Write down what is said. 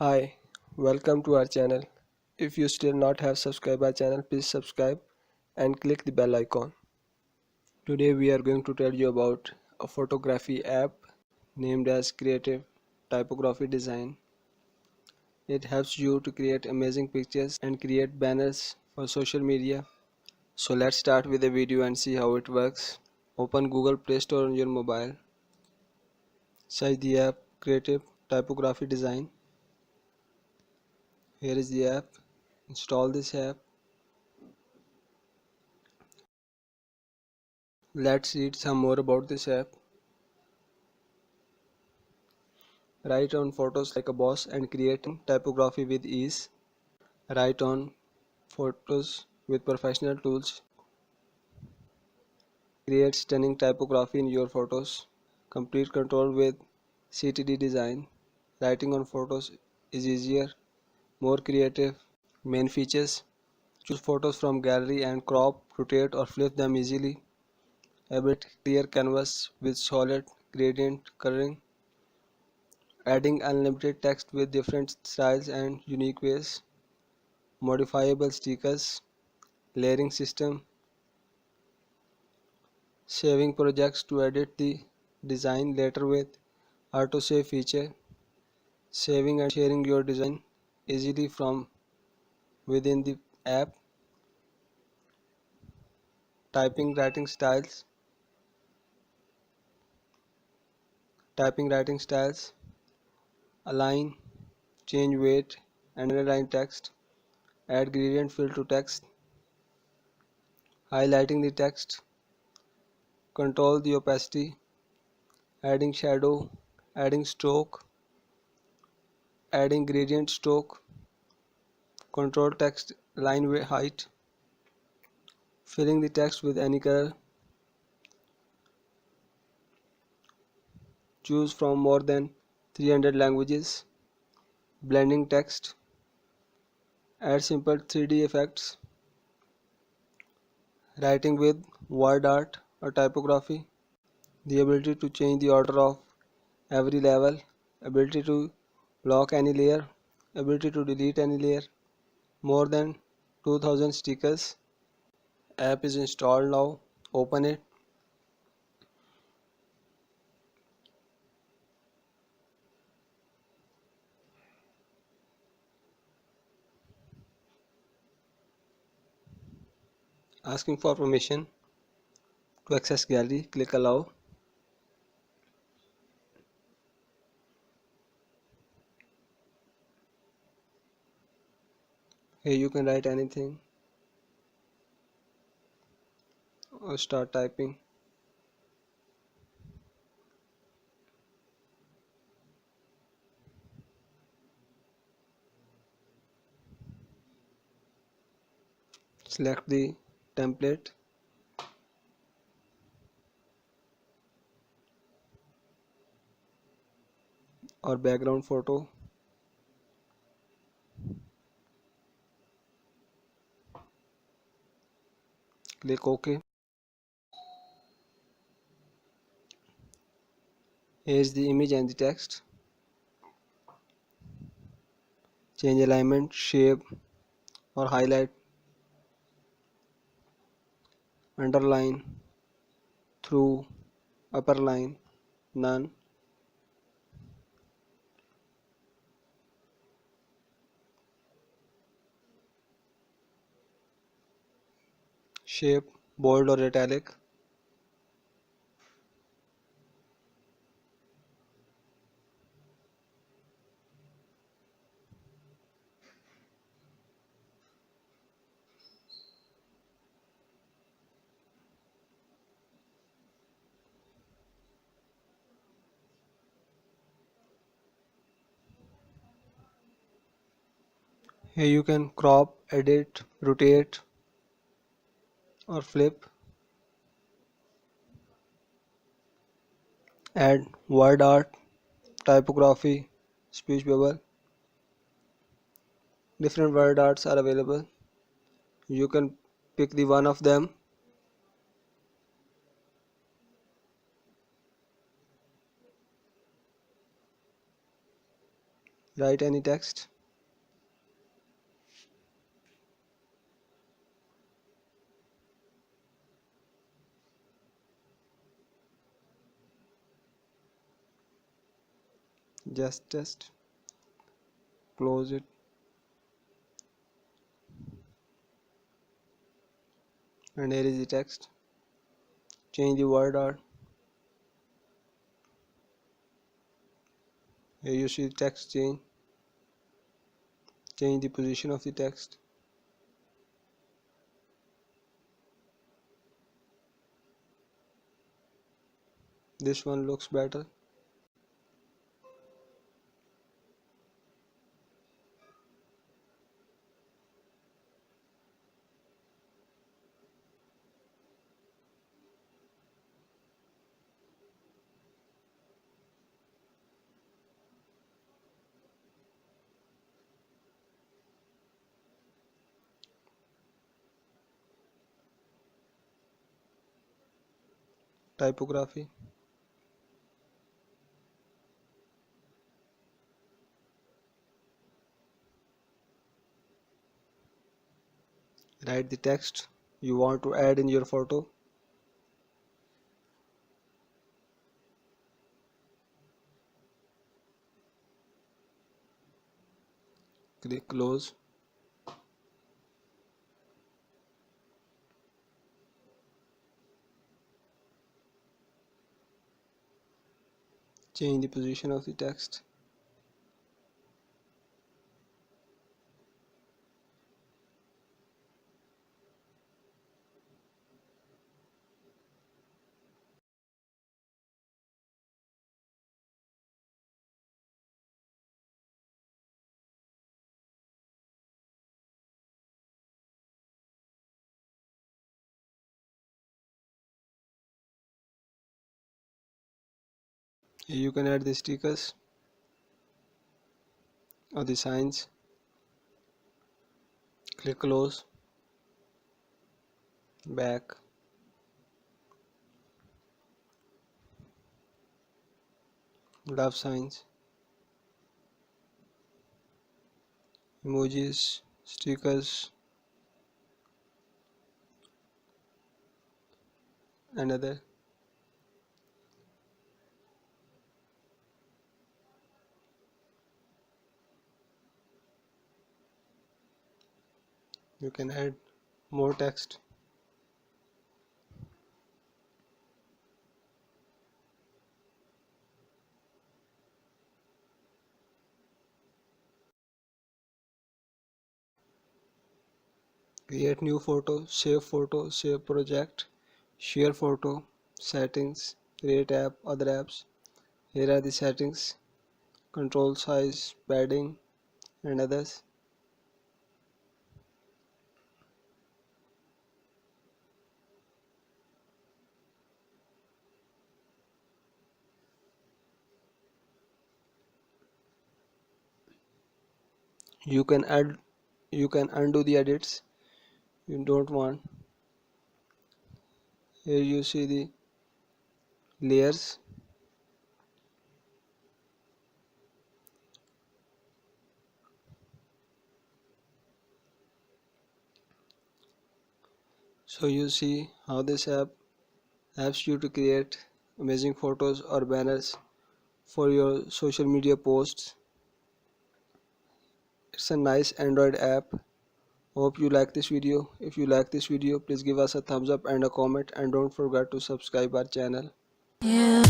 Hi, welcome to our channel. If you still not have subscribed our channel, please subscribe and click the bell icon. Today we are going to tell you about a photography app named as Creative Typography Design. It helps you to create amazing pictures and create banners for social media. So let's start with a video and see how it works. Open Google Play Store on your mobile. Search the app Creative Typography Design. Here is the app. Install this app. Let's read some more about this app. Write on photos like a boss and create typography with ease. Write on photos with professional tools. Create stunning typography in your photos. Complete control with CTDesign. Writing on photos is easier, more creative. Main features: choose photos from gallery and crop, rotate or flip them easily. Ability clear canvas with solid gradient coloring. Adding unlimited text with different styles and unique ways. Modifiable stickers. Layering system. Saving projects to edit the design later with autosave feature. Saving and sharing your design easily from within the app. Typing writing styles. Align, change weight and underline text. Add gradient fill to text. Highlighting the text. Control the opacity. Adding shadow. Adding stroke. Adding gradient stroke. Control text line height. Filling the text with any color. Choose from more than 300 languages. Blending text. Add simple 3D effects. Writing with word art or typography. The ability to change the order of every level. Ability to lock any layer. Ability to delete any layer. More than 2000 stickers. App is installed now. Open it. Asking for permission to access gallery. Click allow. Here you can write anything or start typing. Select the template. Or background photo. Click OK. Here is the image and the text. Change alignment, shape or highlight, underline, through, upper line, none. Shape, bold or italic. Here you can crop, edit, rotate or flip. Add word art, typography, speech bubble. Different word arts are available. You can pick the one of them. Write any text. Just test. Close it and here is the text. Change the word art. Here you see the text change. Change the position of the text. This one looks better. Typography. Write the text you want to add in your photo. Click close. Change the position of the text. Here you can add the stickers or the signs. Click close. Back. Love signs. Emojis. Stickers. And other. You can add more text. Create new photo, save project, share photo, settings, create app, other apps. Here are the settings, control size, padding and others. You can undo the edits you don't want. Here you see the layers. So you see how this app helps you to create amazing photos or banners for your social media posts. It's a nice Android app. Hope you like this video. If you like this video, please give us a thumbs up and a comment, and don't forget to subscribe our channel. Yeah.